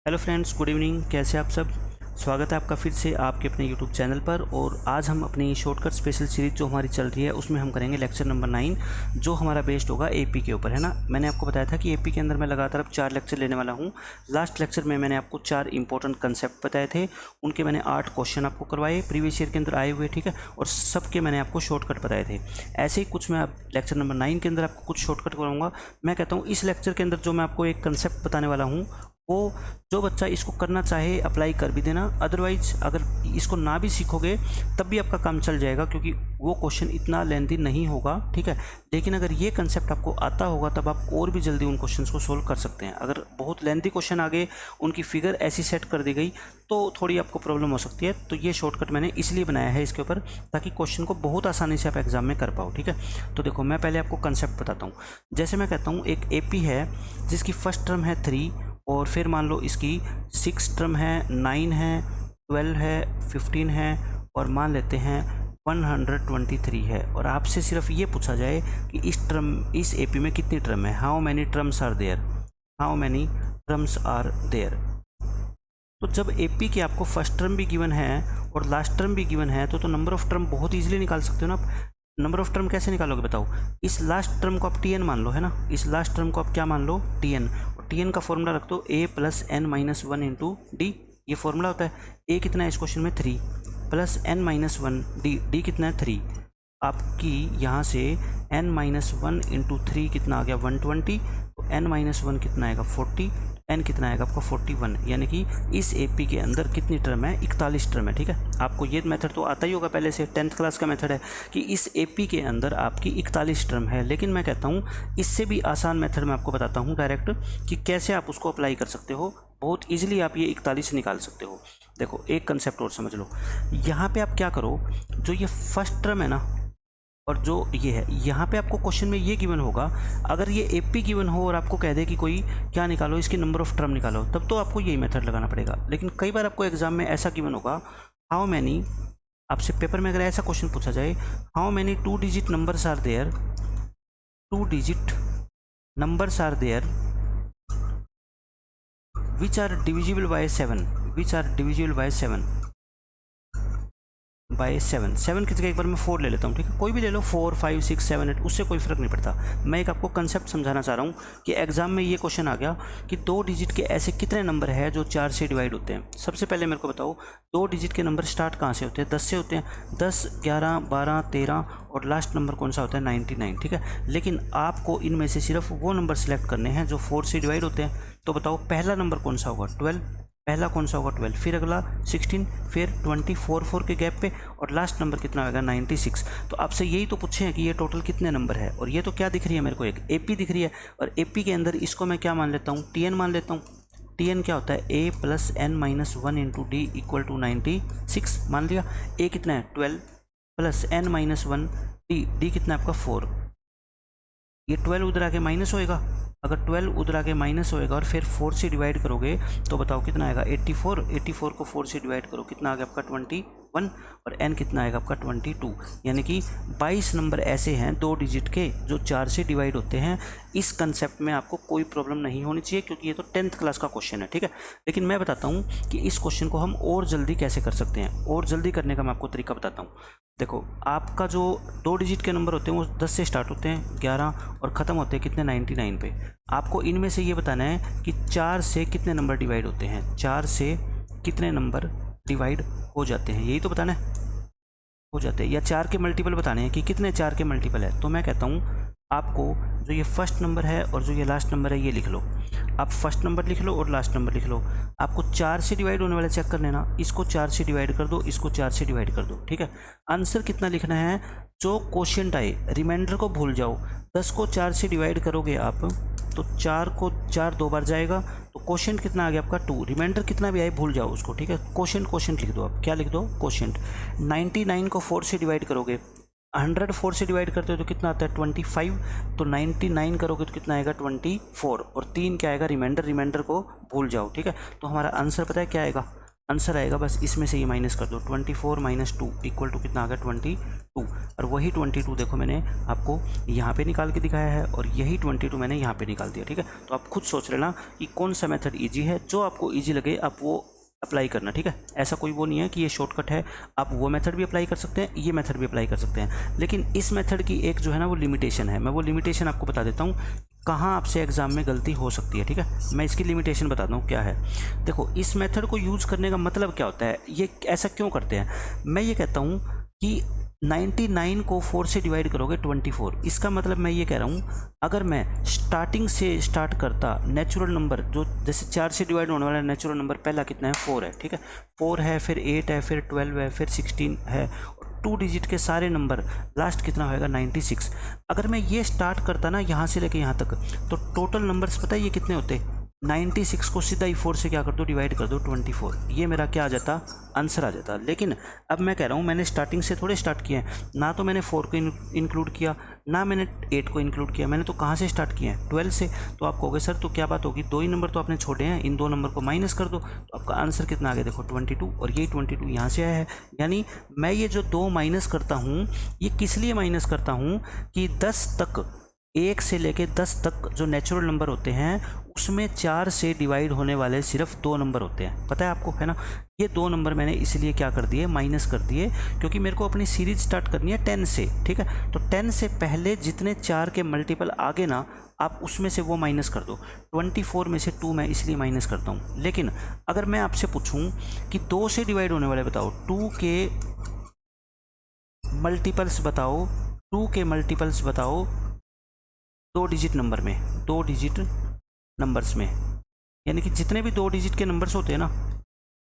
Hello friends, good evening. कैसे आप सब? स्वागत है आपका फिर से आपके अपने यूट्यूब चैनल पर। और आज हम अपनी शॉर्टकट स्पेशल सीरीज जो हमारी चल रही है उसमें हम करेंगे लेक्चर नंबर 9, जो हमारा बेस्ड होगा एपी के ऊपर, है ना। मैंने आपको बताया था कि एपी के अंदर मैं लगातार अब 4 लेक्चर लेने वाला हूँ। लास्ट लेक्चर में मैंने आपको 4 इंपॉर्टेंट कंसेप्ट बताए थे, उनके मैंने 8 क्वेश्चन आपको करवाए प्रीवियस ईयर के अंदर आए हुए, ठीक है। और सबके मैंने आपको शॉर्टकट बताए थे। ऐसे ही कुछ मैं अब लेक्चर नंबर 9 के अंदर आपको कुछ शॉर्टकट कराऊंगा। मैं कहता हूँ इस लेक्चर के अंदर जो मैं आपको एक कंसेप्ट बताने वाला हूँ, वो जो बच्चा इसको करना चाहे अप्लाई कर भी देना। अदरवाइज अगर इसको ना भी सीखोगे तब भी आपका काम चल जाएगा, क्योंकि वो क्वेश्चन इतना लेंथी नहीं होगा, ठीक है। लेकिन अगर ये कंसेप्ट आपको आता होगा तब आप और भी जल्दी उन क्वेश्चंस को सोल्व कर सकते हैं। अगर बहुत लेंथी क्वेश्चन आगे उनकी फिगर ऐसी सेट कर दी गई तो थोड़ी आपको प्रॉब्लम हो सकती है। तो ये शॉर्टकट मैंने इसलिए बनाया है इसके ऊपर, ताकि क्वेश्चन को बहुत आसानी से आप एग्जाम में कर पाओ, ठीक है। तो देखो, मैं पहले आपको कंसेप्ट बताता हूँ। जैसे मैं कहता हूँ एक एपी है जिसकी फर्स्ट टर्म है 3, और फिर मान लो इसकी 6 टर्म है, 9 है, 12 है, 15 है, और मान लेते हैं 123 है। और आपसे सिर्फ ये पूछा जाए कि इस एपी में कितनी टर्म है, how many terms are there, how many terms are there. तो जब एपी की आपको फर्स्ट टर्म भी गिवन है और लास्ट टर्म भी गिवन है तो नंबर ऑफ टर्म बहुत ईजिली निकाल सकते हो ना आप। नंबर ऑफ टर्म कैसे निकालोगे बताओ? इस लास्ट टर्म को आप टी एन मान लो, है ना। इस लास्ट टर्म को आप क्या मान लो? T N. और टी एन का फॉर्मूला रख दो A plus N minus 1 into D. ये फॉर्मूला होता है। ए कितना है इस क्वेश्चन में? 3 plus N minus 1 D. D कितना है? 3। आपकी यहाँ से n माइनस 1 इंटू 3 कितना आ गया? 120। तो n माइनस 1 कितना आएगा? 40। n कितना आएगा आपका? 41। यानी कि इस एपी के अंदर कितनी टर्म है? 41 टर्म है, ठीक है। आपको ये मेथड तो आता ही होगा पहले से, 10th क्लास का मेथड है कि इस एपी के अंदर आपकी 41 टर्म है। लेकिन मैं कहता हूँ इससे भी आसान मेथड मैं आपको बताता हूँ डायरेक्ट, कि कैसे आप उसको अप्लाई कर सकते हो। बहुत ईजिली आप ये 41 निकाल सकते हो। देखो, एक कंसेप्ट और समझ लो। यहाँ पे आप क्या करो, जो ये फर्स्ट टर्म है ना, और जो ये है, यहाँ पे आपको क्वेश्चन में ये गिवन होगा। अगर ये एपी गिवन हो और आपको कह दे कि कोई क्या निकालो, इसकी नंबर ऑफ टर्म निकालो, तब तो आपको यही मेथड लगाना पड़ेगा। लेकिन कई बार आपको एग्जाम में ऐसा गिवन होगा, हाउ मैनी, आपसे पेपर में अगर ऐसा क्वेश्चन पूछा जाए, how many 2 digit numbers are there, 2 digit numbers are there which are divisible by 7, which are divisible by 7 by 7। 7 की जगह एक बार मैं 4 ले लेता हूँ, ठीक है। कोई भी ले लो, 4, 5, 6, 7, 8, उससे कोई फ़र्क नहीं पड़ता। मैं एक आपको कंसेप्ट समझाना चाह रहा हूँ कि एग्जाम में ये क्वेश्चन आ गया कि 2 डिजिट के ऐसे कितने नंबर है जो 4 से डिवाइड होते हैं। सबसे पहले मेरे को बताओ, 2 डिजिट के नंबर स्टार्ट कहाँ से होते हैं? 10 से होते हैं। 10, 11, 12, 13, और लास्ट नंबर कौन सा होता है? 99, ठीक है। लेकिन आपको इनमें से सिर्फ वो नंबर सेलेक्ट करने हैं जो 4 से डिवाइड होते हैं। तो बताओ पहला नंबर कौन सा होगा? 12। पहला कौन सा होगा? 12। फिर अगला 16, फिर 24, 4 के गैप पे, और लास्ट नंबर कितना होगा? 96। तो आपसे यही तो पूछे हैं कि ये टोटल कितने नंबर है। और ये तो क्या दिख रही है मेरे को? एक एपी दिख रही है। और एपी के अंदर इसको मैं क्या मान लेता हूँ? टीएन मान लेता हूँ। टीएन क्या होता है? A plus N minus 1 into D equal to 96 मान लिया। ए कितना है? 12 plus N minus 1 D. D कितना है आपका? 4। ये 12 उधर आके माइनस होएगा। अगर 12 उधर आके माइनस होएगा और फिर 4 से डिवाइड करोगे तो बताओ कितना आएगा? 84। 84 को 4 से डिवाइड करो, कितना आ गया आपका? 21। और n कितना आएगा आपका? 22। यानी कि 22 नंबर ऐसे हैं 2 डिजिट के जो 4 से डिवाइड होते हैं। इस कंसेप्ट में आपको कोई प्रॉब्लम नहीं होनी चाहिए, क्योंकि ये तो 10th क्लास का क्वेश्चन है, ठीक है। लेकिन मैं बताता हूँ कि इस क्वेश्चन को हम और जल्दी कैसे कर सकते हैं। और जल्दी करने का मैं आपको तरीका बताता हूँ। देखो, आपका जो 2 डिजिट के नंबर होते हैं वो 10 से स्टार्ट होते हैं, 11, और ख़त्म होते हैं कितने? 99 पे। आपको इनमें से ये बताना है कि 4 से कितने नंबर डिवाइड होते हैं, 4 से कितने नंबर डिवाइड हो जाते हैं, यही तो बताना है। हो जाते हैं, या 4 के मल्टीपल बताने हैं कि कितने 4 के मल्टीपल है। तो मैं कहता हूँ आपको जो ये फर्स्ट नंबर है और जो ये लास्ट नंबर है ये लिख लो। आप फर्स्ट नंबर लिख लो और लास्ट नंबर लिख लो। आपको 4 से डिवाइड होने वाले चेक कर लेना। इसको 4 से डिवाइड कर दो, इसको 4 से डिवाइड कर दो, ठीक है। आंसर कितना लिखना है? जो क्वोशिएंट आए, रिमाइंडर को भूल जाओ। 10 को 4 से डिवाइड करोगे आप तो 4 को 4 2 बार जाएगा, तो क्वोशिएंट कितना आ गया आपका? 2। रिमाइंडर कितना भी आए भूल जाओ उसको, ठीक है। क्वोशिएंट लिख दो आप। क्या लिख दो? क्वोशिएंट। 99 को 4 से डिवाइड करोगे, 100 4 से डिवाइड करते हो तो कितना आता है? 25। तो 99 करोगे तो कितना आएगा? 24। और 3 क्या आएगा? रिमाइंडर। रिमाइंडर को भूल जाओ, ठीक है। तो हमारा आंसर पता है क्या आएगा? आंसर आएगा बस इसमें से ये माइनस कर दो, 24 माइनस 2 इक्वल टू कितना आ गया 22। और वही 22 देखो मैंने आपको यहाँ पे निकाल के दिखाया है और यही 22 मैंने यहाँ पे निकाल दिया, ठीक है। तो आप खुद सोच लेना कि कौन सा मेथड ईजी है, जो आपको ईजी लगे आप वो अप्लाई करना, ठीक है। ऐसा कोई वो नहीं है कि ये शॉर्टकट है, आप वो मेथड भी अप्लाई कर सकते हैं, ये मेथड भी अप्लाई कर सकते हैं। लेकिन इस मेथड की एक जो है ना वो लिमिटेशन है, मैं वो लिमिटेशन आपको बता देता हूँ कहाँ आपसे एग्ज़ाम में गलती हो सकती है, ठीक है। मैं इसकी लिमिटेशन बताता हूँ क्या है। देखो इस मेथड को यूज़ करने का मतलब क्या होता है, ये ऐसा क्यों करते हैं। मैं ये कहता हूँ कि 99 को 4 से डिवाइड करोगे 24, इसका मतलब मैं ये कह रहा हूँ अगर मैं स्टार्टिंग से स्टार्ट करता नेचुरल नंबर, जो जैसे 4 से डिवाइड होने वाला नेचुरल नंबर पहला कितना है 4 है, ठीक है। 4 है, फिर 8 है, फिर 12 है, फिर 16 है, 2 डिजिट के सारे नंबर, लास्ट कितना होएगा 96। अगर मैं ये स्टार्ट करता ना यहाँ से लेके यहाँ तक, तो टोटल नंबर्स पता है ये कितने होते, 96 को सीधा ही 4 से क्या कर दो डिवाइड कर दो 24, ये मेरा क्या आ जाता आंसर आ जाता। लेकिन अब मैं कह रहा हूँ मैंने स्टार्टिंग से थोड़े स्टार्ट किए हैं, ना तो मैंने 4 को इंक्लूड किया, ना मैंने 8 को इंक्लूड किया, मैंने तो कहाँ से स्टार्ट किया है 12 से। तो आप कहोगे सर तो क्या बात होगी, 2 ही नंबर तो आपने छोड़े हैं, इन 2 नंबर को माइनस कर दो, तो आपका आंसर कितना आ गया देखो 22, और यही 22 यहाँ से आया है। यानी मैं ये जो 2 माइनस करता हूँ ये किस लिए माइनस करता हूँ कि 10 तक, 1 से लेके 10 तक जो नेचुरल नंबर होते हैं उसमें 4 से डिवाइड होने वाले सिर्फ 2 नंबर होते हैं, पता है आपको, है ना। ये 2 नंबर मैंने इसलिए क्या कर दिए माइनस कर दिए, क्योंकि मेरे को अपनी सीरीज स्टार्ट करनी है 10 से, ठीक है। तो 10 से पहले जितने 4 के मल्टीपल आगे ना आप उसमें से वो माइनस कर दो। 24 में से 2 मैं इसलिए माइनस करता हूँ। लेकिन अगर मैं आपसे पूछूँ कि 2 से डिवाइड होने वाले बताओ, 2 के मल्टीपल्स बताओ, 2 के मल्टीपल्स बताओ 2 डिजिट नंबर में, 2 डिजिट नंबर्स में, यानी कि जितने भी 2 डिजिट के नंबर्स होते हैं ना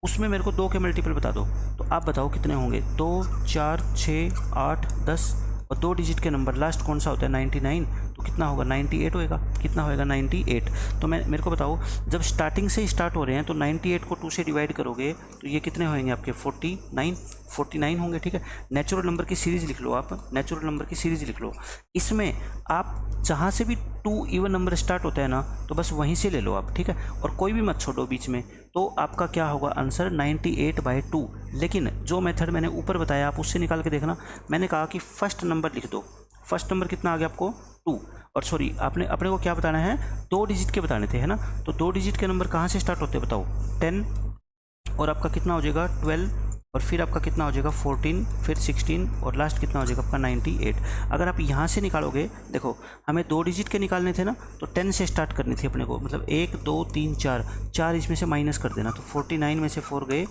उसमें मेरे को 2 के मल्टीपल बता दो। तो आप बताओ कितने होंगे, 2 4 6 8 10, और 2 डिजिट के नंबर लास्ट कौन सा होता है 99, तो कितना होगा 98 होएगा, कितना होएगा 98। तो मेरे को बताओ जब स्टार्टिंग से स्टार्ट हो रहे हैं तो 98 को 2 से डिवाइड करोगे तो ये कितने होंगे आपके 49 होंगे, ठीक है। नेचुरल नंबर की सीरीज़ लिख लो आप, नेचुरल नंबर की सीरीज़ लिख लो। इसमें आप जहाँ से भी 2 इवन नंबर स्टार्ट होता है ना तो बस वहीं से ले लो आप, ठीक है, और कोई भी मत छोड़ो बीच में, तो आपका क्या होगा आंसर 98/2। लेकिन जो मेथड मैंने ऊपर बताया आप उससे निकाल के देखना। मैंने कहा कि फर्स्ट नंबर लिख दो, फर्स्ट नंबर कितना आ गया आपको 2, और सॉरी आपने अपने को क्या बताना है 2 डिजिट के बताने थे, है ना। तो 2 डिजिट के नंबर कहाँ से स्टार्ट होते हैं बताओ, 10, और आपका कितना हो जाएगा 12, और फिर आपका कितना हो जाएगा 14, फिर 16, और लास्ट कितना हो जाएगा आपका 98। अगर आप यहाँ से निकालोगे, देखो हमें 2 डिजिट के निकालने थे ना, तो 10 से स्टार्ट करनी थी अपने को, मतलब 1 2 3 4 इसमें से माइनस कर देना, तो 49 में से 4 गए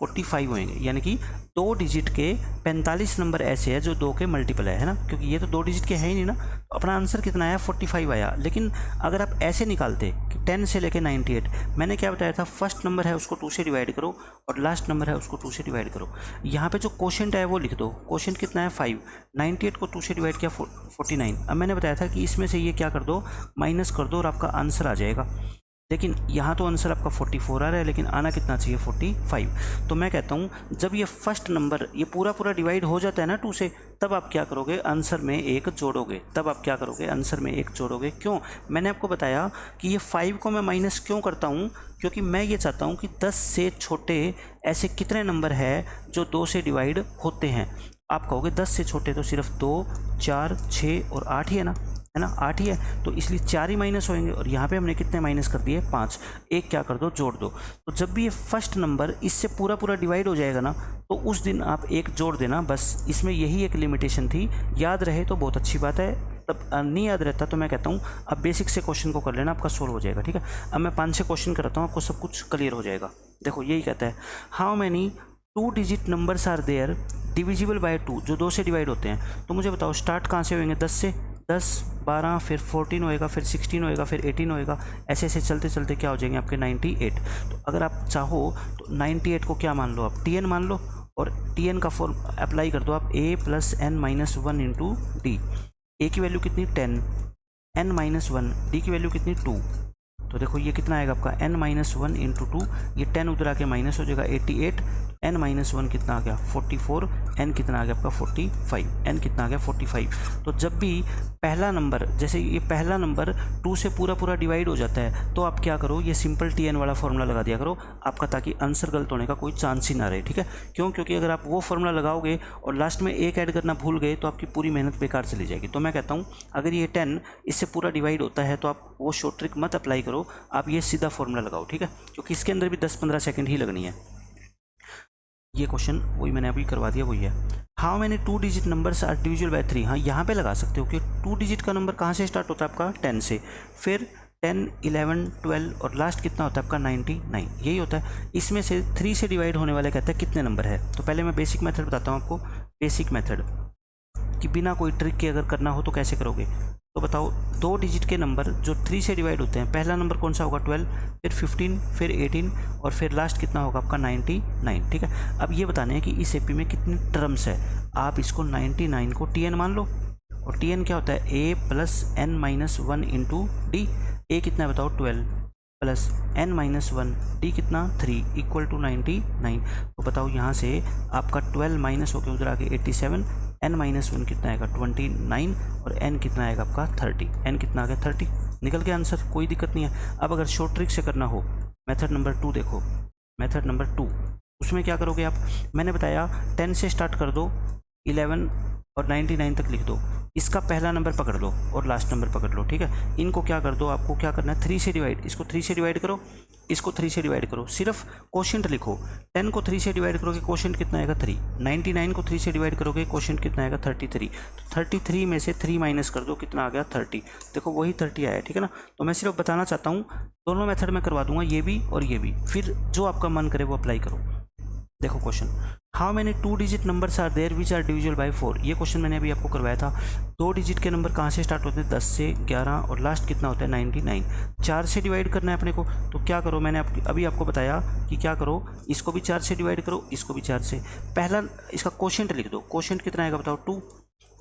45 होंगे। यानी कि 2 डिजिट के 45 नंबर ऐसे है जो 2 के मल्टीपल है ना, क्योंकि ये तो 2 डिजिट के है ही नहीं ना। तो अपना आंसर कितना आया 45 आया। लेकिन अगर आप ऐसे निकालते कि 10 से लेके 98, मैंने क्या बताया था फर्स्ट नंबर है उसको 2 से डिवाइड करो और लास्ट नंबर है उसको 2 से डिवाइड करो। यहाँ पे जो क्वोशंट है वो लिख दो, क्वोशंट कितना है 5, 98 को 2 से डिवाइड किया 49। अब मैंने बताया था कि इसमें से ये क्या कर दो माइनस कर दो और आपका आंसर आ जाएगा। लेकिन यहाँ तो आंसर आपका 44 आ रहा है, लेकिन आना कितना चाहिए 45। तो मैं कहता हूँ जब ये फर्स्ट नंबर ये पूरा डिवाइड हो जाता है ना 2 से, तब आप क्या करोगे आंसर में 1 जोड़ोगे, तब आप क्या करोगे आंसर में 1 जोड़ोगे। क्यों, मैंने आपको बताया कि ये 5 को मैं माइनस क्यों करता हूँ, क्योंकि मैं ये चाहता हूँ कि 10 से छोटे ऐसे कितने नंबर है जो 2 से डिवाइड होते हैं। आप कहोगे 10 से छोटे तो सिर्फ 2 4 6 और 8 ही है ना, है ना, 8 ही है, तो इसलिए 4 ही माइनस होंगे। और यहाँ पे हमने कितने माइनस कर दिए 5, एक क्या कर दो जोड़ दो। तो जब भी ये फर्स्ट नंबर इससे पूरा डिवाइड हो जाएगा ना, तो उस दिन आप 1 जोड़ देना बस। इसमें यही एक लिमिटेशन थी, याद रहे तो बहुत अच्छी बात है, तब नहीं याद रहता तो मैं कहता हूँ अब बेसिक से क्वेश्चन को कर लेना, आपका सोल्व हो जाएगा, ठीक है। अब मैं 5-6 क्वेश्चन कराता हूँ, आपको सब कुछ क्लियर हो जाएगा। देखो यही कहता है how many 2 digit numbers are there divisible by 2, जो 2 से डिवाइड होते हैं। तो मुझे बताओ स्टार्ट कहाँ से होंगे, 10 से, 10 12 फिर 14 होएगा, फिर 16 होएगा, फिर 18 होएगा, ऐसे ऐसे चलते चलते क्या हो जाएंगे आपके 98। तो अगर आप चाहो तो 98 को क्या मान लो आप tn मान लो, और tn का फॉर्म अप्लाई कर दो आप a + n-1 into D. a की वैल्यू कितनी 10, n-1, d की वैल्यू कितनी 2। तो देखो ये कितना आएगा आपका n-1 इंटू 2, ये 10 उधर आके माइनस हो जाएगा 88, n-1 कितना आ गया 44, n कितना आ गया आपका 45, n कितना आ गया 45। तो जब भी पहला नंबर, जैसे ये पहला नंबर 2 से पूरा पूरा डिवाइड हो जाता है, तो आप क्या करो, ये सिंपल tn वाला फॉर्मूला लगा दिया करो आपका, ताकि आंसर गलत होने का कोई चांस ही ना रहे, ठीक है। क्यों? क्योंकि अगर आप वो फॉर्मूला लगाओगे और लास्ट में एक ऐड करना भूल गए तो आपकी पूरी मेहनत बेकार चली जाएगी। तो मैं कहता हूँ अगर ये 10 इससे पूरा डिवाइड होता है तो आप वो शॉर्ट ट्रिक मत अप्लाई करो, आप ये सीधा फॉर्मूला लगाओ, ठीक है, क्योंकि इसके अंदर भी 10-15 सेकंड ही लगनी है। ये क्वेश्चन वही मैंने अभी करवा दिया, वही है। How many 2 digit numbers are divisible by 3। हाँ, यहाँ पे लगा सकते हो कि 2 डिजिट का नंबर कहाँ से स्टार्ट होता है आपका 10 से, फिर 10, 11, 12 और लास्ट कितना होता है आपका 99, यही होता है। इसमें से 3 से डिवाइड होने वाले कहते हैं कितने नंबर है। तो पहले मैं बेसिक मेथड बताता हूँ आपको, बेसिक मेथड कि बिना कोई ट्रिक के अगर करना हो तो कैसे करोगे। तो बताओ 2 डिजिट के नंबर जो 3 से डिवाइड होते हैं, पहला नंबर कौन सा होगा 12, फिर 15, फिर 18 और फिर लास्ट कितना होगा आपका 99, ठीक है। अब ये बताने हैं कि इस एपी में कितने टर्म्स है। आप इसको 99 को tn मान लो, और tn क्या होता है a plus n-1 into D. a कितना है बताओ 12 प्लस n-1 d कितना 3 इक्वल टू 99। तो बताओ यहाँ से आपका 12 माइनस होकर उधर आके 87, n-1 कितना आएगा 29 और n कितना आएगा आपका 30, n कितना आ गया 30, निकल के आंसर, कोई दिक्कत नहीं है। अब अगर शॉर्ट ट्रिक से करना हो, मेथड नंबर 2 देखो, मेथड नंबर 2, उसमें क्या करोगे आप, मैंने बताया 10 से स्टार्ट कर दो, 11 और 99 तक लिख दो, इसका पहला नंबर पकड़ लो और लास्ट नंबर पकड़ लो, ठीक है। इनको क्या कर दो, आपको क्या करना है 3 से डिवाइड, इसको 3 से डिवाइड करो, इसको 3 से डिवाइड करो, सिर्फ क्वोशंट लिखो। 10 को 3 से डिवाइड करोगे क्वोशंट कितना आएगा 3, 99 को 3 से डिवाइड करोगे क्वोशंट कितना आएगा 33। तो 33 में से 3 माइनस कर दो, कितना आ गया 30। देखो वही 30 आया, ठीक है ना। तो मैं सिर्फ बताना चाहता हूँ दोनों मेथड में करवा दूंगा, ये भी और ये भी, फिर जो आपका मन करे वो अप्लाई करो। देखो question, how many 2 digit numbers are there which are divisible by 4। ये क्वेश्चन मैंने अभी आपको करवाया था। 2 डिजिट के नंबर कहाँ से स्टार्ट होते हैं 10 से, 11 और लास्ट कितना होता है 99। 4 से डिवाइड करना है अपने को, तो क्या करो, मैंने अभी आपको बताया कि क्या करो, इसको भी 4 से डिवाइड करो, इसको भी 4 से। पहला इसका क्वोशंट लिख दो, क्वोशंट कितना आएगा बताओ 2,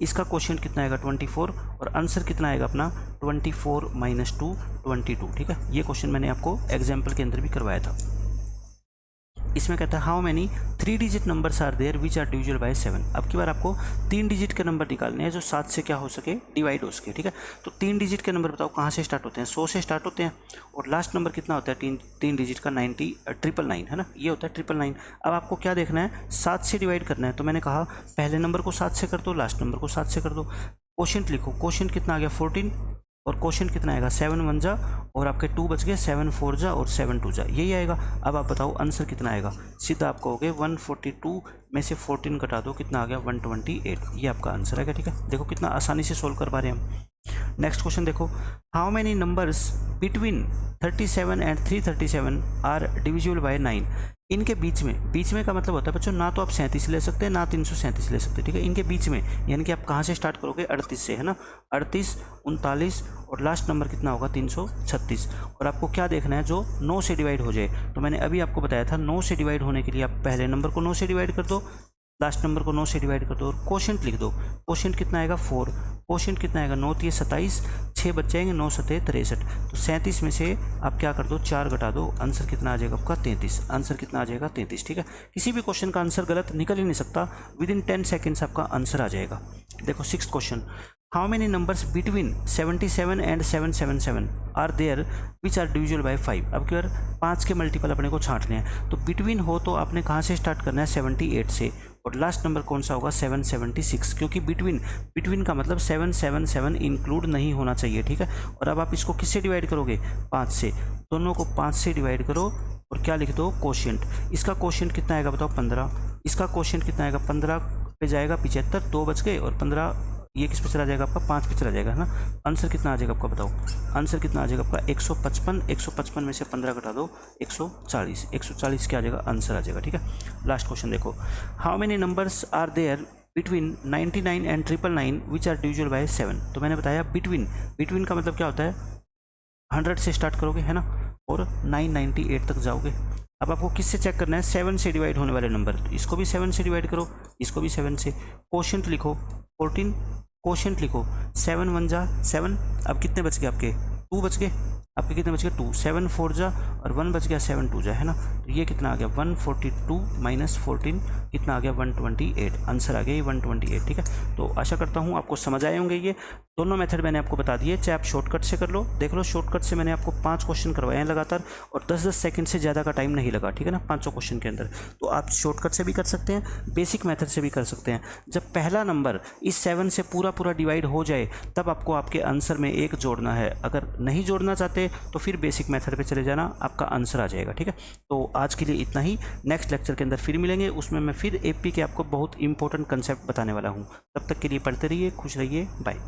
इसका क्वोशंट कितना आएगा 24 और आंसर कितना आएगा अपना 24 माइनस 2 22, ठीक है। ये क्वेश्चन मैंने आपको एग्जाम्पल के अंदर भी करवाया था। इसमें कहता है how many 3 digit numbers are there which are divisible by 7। अब की बार आपको 3 डिजिट के नंबर निकालने हैं जो 7 से क्या हो सके डिवाइड हो सके, ठीक है। तो 3 डिजिट के नंबर बताओ कहाँ से स्टार्ट होते हैं, 100 से स्टार्ट होते हैं और लास्ट नंबर कितना होता है 3 डिजिट का 999 है ना, ये होता है 999। अब आपको क्या देखना है 7 से डिवाइड करना है। तो मैंने कहा पहले नंबर को 7 से कर दो, लास्ट नंबर को 7 से कर दो। क्वोशंट लिखो, क्वोशंट कितना आ गया 14 और क्वोशंट कितना आएगा 7 1 जा और आपके 2 बच गए, 7 4 जा और 7 2 जा, यही आएगा। अब आप बताओ आंसर कितना आएगा, सीधा आप कहोगे 142 में से 14 घटा दो, कितना आ गया 128, ये आपका आंसर आएगा, ठीक है। देखो कितना आसानी से सोल्व कर पा रहे हैं हम। नेक्स्ट क्वेश्चन देखो, how many numbers between 37 and 337 are divisible by 9। इनके बीच में का मतलब होता है बच्चों, ना तो आप 37 ले सकते हैं ना 337 ले सकते, ठीक है। इनके बीच में यानी कि आप कहाँ से स्टार्ट करोगे 38 से, है ना, 38, 39 और लास्ट नंबर कितना होगा 336। और आपको क्या देखना है जो 9 से डिवाइड हो जाए। तो मैंने अभी आपको बताया था 9 से डिवाइड होने के लिए आप पहले नंबर को 9 से डिवाइड कर दो, लास्ट नंबर को 9 से डिवाइड कर दो और क्वोशंट लिख दो। क्वोशंट कितना आएगा 4, क्वोशंट कितना आएगा 9 3 27, 6 बच जाएंगे, 9 7 63। तो 37 में से आप क्या कर दो 4 घटा दो, आंसर कितना आ जाएगा आपका 33, आंसर कितना आ जाएगा 33, ठीक है। किसी भी क्वेश्चन का आंसर गलत निकल ही नहीं सकता, विद इन 10 सेकेंड्स आपका आंसर आ जाएगा। देखो 6th question, how many numbers between 77 and 777 are there which are divisible by 5। अब क्या 5 के मल्टीपल अपने को छांटने हैं। तो बिटवीन हो तो आपने कहाँ से स्टार्ट करना है 78 से और लास्ट नंबर कौन सा होगा 776, क्योंकि बिटवीन का मतलब 777 इंक्लूड नहीं होना चाहिए, ठीक है। और अब आप इसको किससे डिवाइड करोगे 5 से, दोनों को 5 से डिवाइड करो और क्या लिख दो क्वोशंट। इसका क्वोशंट कितना आएगा बताओ 15, इसका क्वोशंट कितना आएगा 15 पे जाएगा 75, 2 बच गए और 15 ये किस पे चला जाएगा आपका 5 पे चला जाएगा, है ना। आंसर कितना आ जाएगा आपका बताओ, आंसर कितना आ जाएगा आपका 155, 155 में से 15 घटा दो 140, 140 क्या आ जाएगा आंसर आ जाएगा, ठीक है। लास्ट क्वेश्चन देखो, how many numbers are there between 99 and 999 which are divisible by 7। तो मैंने बताया बिटवीन का मतलब क्या होता है 100 से स्टार्ट करोगे, है ना, और 998 तक जाओगे। अब आपको किससे चेक करना है 7 से डिवाइड होने वाले नंबर, तो इसको भी 7 से डिवाइड करो, इसको भी 7 से। क्वोशंट लिखो 14, क्वोशंट लिखो 7 1 जा 7, अब कितने बच गए आपके 2 बच गए, आपके कितने बच गए 2, 7 4 जा और 1 बच गया 7 2 जा, है ना। तो ये कितना आ गया 142 माइनस 14 कितना आ गया 128, आंसर आ गया ये 128, ठीक है। तो आशा करता हूँ आपको समझ आए होंगे। ये दोनों मेथड मैंने आपको बता दिए, चाहे आप शॉर्टकट से कर लो, देख लो शॉर्टकट से मैंने आपको 5 क्वेश्चन करवाए हैं लगातार और 10-10 सेकंड से ज़्यादा का टाइम नहीं लगा, ठीक है ना, 500 क्वेश्चन के अंदर। तो आप शॉर्टकट से भी कर सकते हैं, बेसिक मेथड से भी कर सकते हैं। जब पहला नंबर इस 7 से पूरा पूरा डिवाइड हो जाए तब आपको आपके आंसर में 1 जोड़ना है, अगर नहीं जोड़ना चाहते तो फिर बेसिक मेथड पे चले जाना, आपका आंसर आ जाएगा, ठीक है। तो आज के लिए इतना ही, नेक्स्ट लेक्चर के अंदर फिर मिलेंगे, उसमें मैं फिर एपी के आपको बहुत इंपॉर्टेंट कंसेप्ट बताने वाला हूँ। तब तक के लिए पढ़ते रहिए, खुश रहिए, बाय।